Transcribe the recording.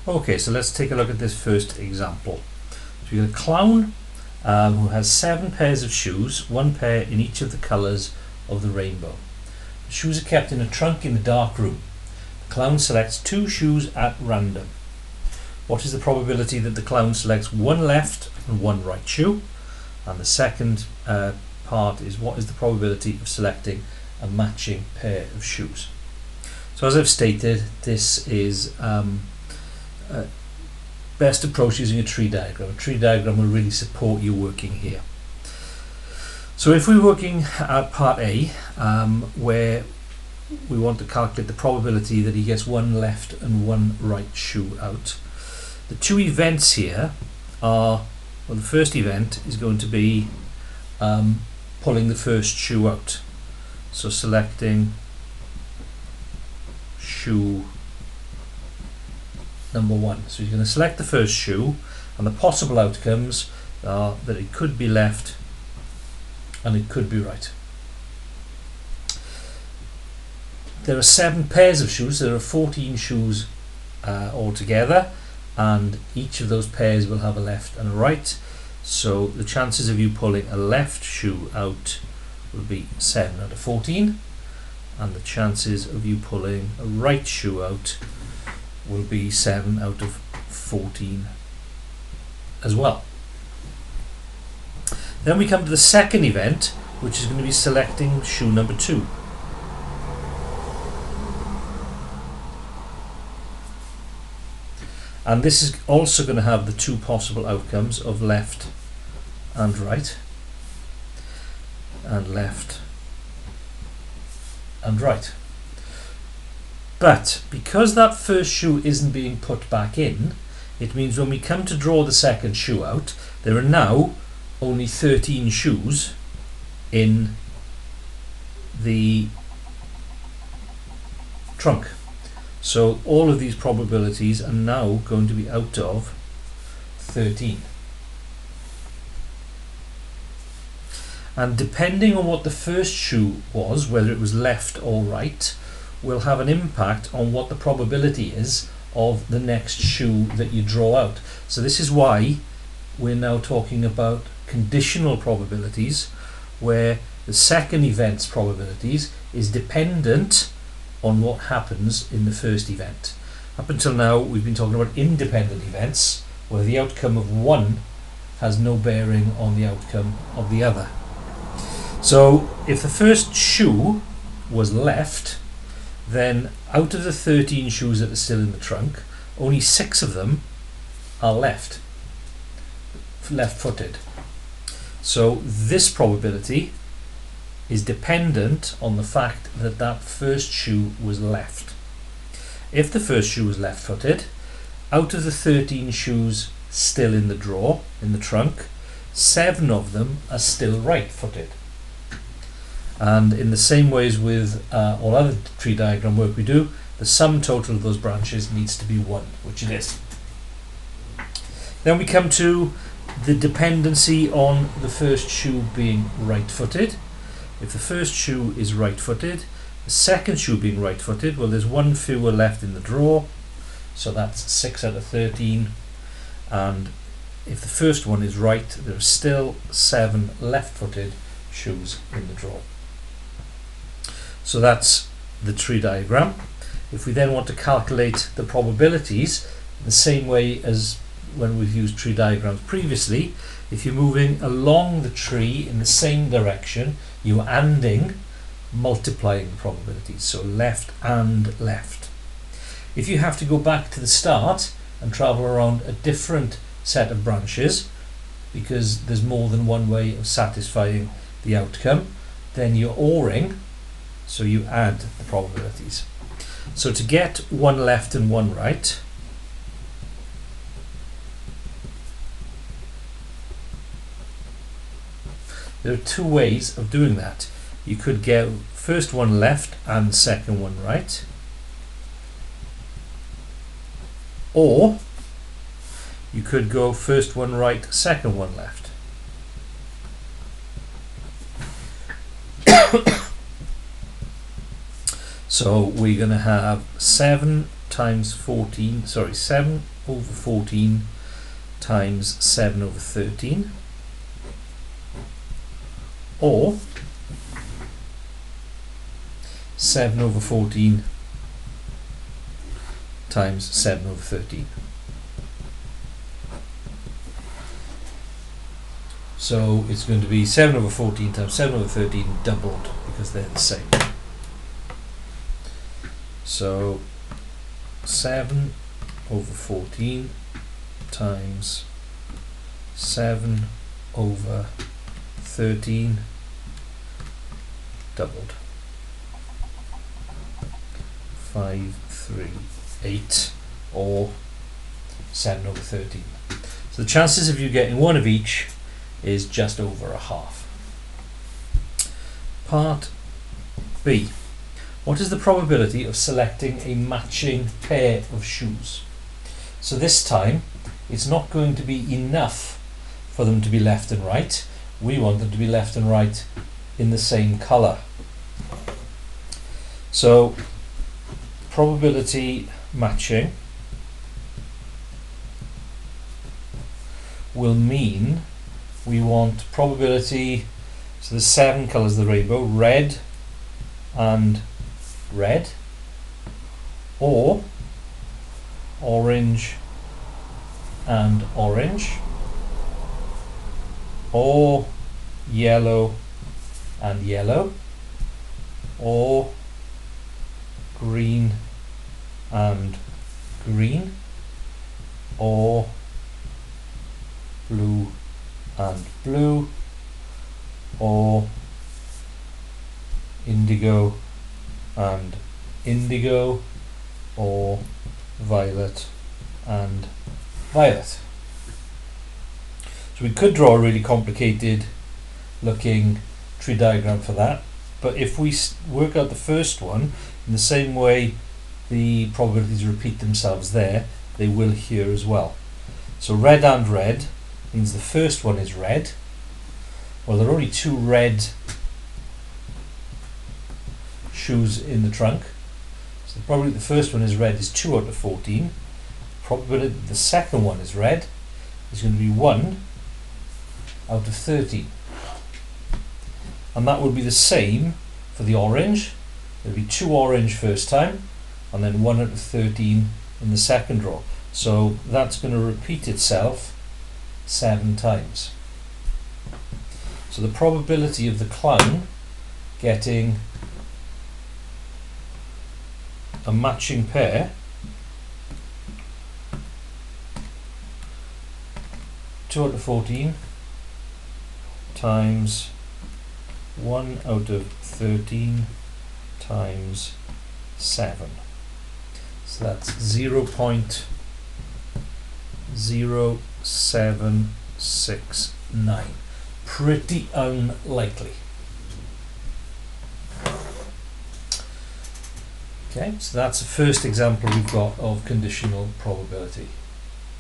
Okay, so let's take a look at this first example. So we've got a clown who has 7 pairs of shoes, 1 pair in each of the colours of the rainbow. The shoes are kept in a trunk in a dark room. The clown selects 2 shoes at random. What is the probability that the clown selects 1 left and 1 right shoe? And the second part is, what is the probability of selecting a matching pair of shoes? So as I've stated, this is best approach using a tree diagram. A tree diagram will really support you working here. So if we're working at part A, where we want to calculate the probability that he gets 1 left and 1 right shoe out, the 2 events here are, well, the first event is going to be pulling the first shoe out. So selecting shoe number 1. So you're going to select the first shoe, and the possible outcomes are that it could be left and it could be right. There are 7 pairs of shoes. There are 14 shoes altogether, and each of those pairs will have a left and a right. So the chances of you pulling a left shoe out will be 7 out of 14, and the chances of you pulling a right shoe out will be 7 out of 14 as well. Then we come to the second event, which is going to be selecting shoe number 2. And this is also going to have the 2 possible outcomes of left and right, and left and right. But because that first shoe isn't being put back in, it means when we come to draw the second shoe out, there are now only 13 shoes in the trunk. So all of these probabilities are now going to be out of 13. And depending on what the first shoe was, whether it was left or right, will have an impact on what the probability is of the next shoe that you draw out. So this is why we're now talking about conditional probabilities, where the second event's probabilities is dependent on what happens in the first event. Up until now, we've been talking about independent events, where the outcome of one has no bearing on the outcome of the other. So if the first shoe was left, then out of the 13 shoes that are still in the trunk, only 6 of them are left-footed. So this probability is dependent on the fact that that first shoe was left. If the first shoe was left-footed, out of the 13 shoes still in the drawer, in the trunk, 7 of them are still right-footed. And in the same ways with all other tree diagram work we do, the sum total of those branches needs to be 1, which it is. Then we come to the dependency on the first shoe being right-footed. If the first shoe is right-footed, the second shoe being right-footed, well, there's 1 fewer left in the drawer, so that's 6 out of 13. And if the first one is right, there are still 7 left-footed shoes in the drawer. So that's the tree diagram. If we then want to calculate the probabilities, the same way as when we've used tree diagrams previously, if you're moving along the tree in the same direction, you're multiplying the probabilities, so left and left. If you have to go back to the start and travel around a different set of branches, because there's more than one way of satisfying the outcome, then you're ORing, so you add the probabilities. So to get 1 left and 1 right, there are 2 ways of doing that. You could get first one left and second one right, or you could go first one right, second one left. So we're going to have 7 times 14, sorry, 7 over 14 times 7 over 13, or 7 over 14 times 7 over 13. So it's going to be 7 over 14 times 7 over 13 doubled, because they're the same. So 7 over 14 times 7 over 13 doubled. 5, 3, 8, or 7 over 13. So the chances of you getting one of each is just over a half. Part B. What is the probability of selecting a matching pair of shoes? So this time it's not going to be enough for them to be left and right. We want them to be left and right in the same colour. So probability matching will mean we want probability, so there's 7 colours of the rainbow, red and red, or orange and orange, or yellow and yellow, or green and green, or blue and blue, or indigo and indigo, or violet and violet. So we could draw a really complicated looking tree diagram for that, but if we work out the first one in the same way the probabilities repeat themselves there, they will here as well. So red and red means the first one is red. Well, there are only 2 red shoes in the trunk, so probably the first one is red is 2 out of 14. Probability that the second one is red is going to be 1 out of 13. And that will be the same for the orange. There'll be 2 orange first time, and then 1 out of 13 in the second row. So that's going to repeat itself 7 times. So the probability of the clown getting a matching pair (2 out of 14) times 1 out of 13 times 7. So that's 0.0769. Pretty unlikely. Okay, so that's the first example we've got of conditional probability.